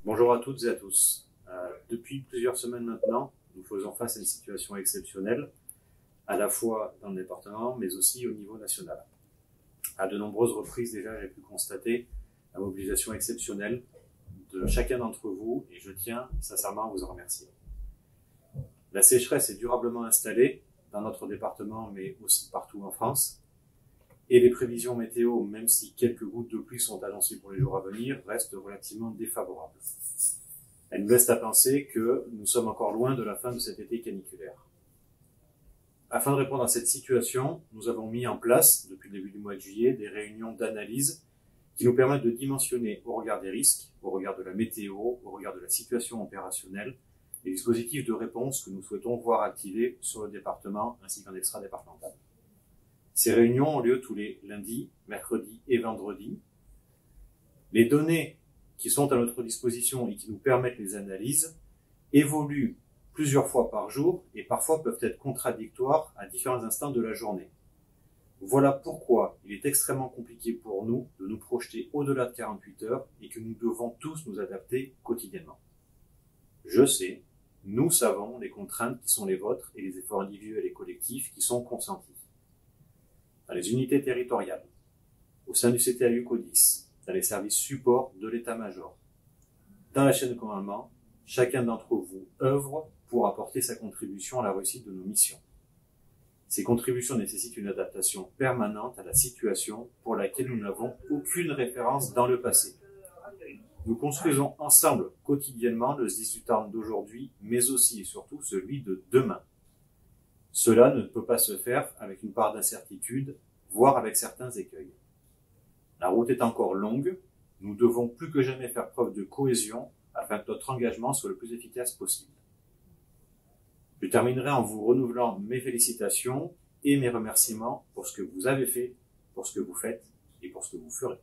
Bonjour à toutes et à tous. Depuis plusieurs semaines maintenant, nous faisons face à une situation exceptionnelle, à la fois dans le département, mais aussi au niveau national. À de nombreuses reprises déjà, j'ai pu constater la mobilisation exceptionnelle de chacun d'entre vous et je tiens sincèrement à vous en remercier. La sécheresse est durablement installée dans notre département, mais aussi partout en France. Et les prévisions météo, même si quelques gouttes de pluie sont annoncées pour les jours à venir, restent relativement défavorables. Elles nous laissent à penser que nous sommes encore loin de la fin de cet été caniculaire. Afin de répondre à cette situation, nous avons mis en place, depuis le début du mois de juillet, des réunions d'analyse qui nous permettent de dimensionner au regard des risques, au regard de la météo, au regard de la situation opérationnelle, les dispositifs de réponse que nous souhaitons voir activés sur le département ainsi qu'en extra-départemental. Ces réunions ont lieu tous les lundis, mercredis et vendredis. Les données qui sont à notre disposition et qui nous permettent les analyses évoluent plusieurs fois par jour et parfois peuvent être contradictoires à différents instants de la journée. Voilà pourquoi il est extrêmement compliqué pour nous de nous projeter au-delà de 48 heures et que nous devons tous nous adapter quotidiennement. Je sais, nous savons les contraintes qui sont les vôtres et les efforts individuels et collectifs qui sont consentis. Dans les unités territoriales, au sein du CTAU CODIS, dans les services supports de l'état-major, dans la chaîne de commandement, chacun d'entre vous œuvre pour apporter sa contribution à la réussite de nos missions. Ces contributions nécessitent une adaptation permanente à la situation pour laquelle nous n'avons aucune référence dans le passé. Nous construisons ensemble quotidiennement le 18 ans d'aujourd'hui, mais aussi et surtout celui de demain. Cela ne peut pas se faire avec une part d'incertitude, voire avec certains écueils. La route est encore longue, nous devons plus que jamais faire preuve de cohésion afin que notre engagement soit le plus efficace possible. Je terminerai en vous renouvelant mes félicitations et mes remerciements pour ce que vous avez fait, pour ce que vous faites et pour ce que vous ferez.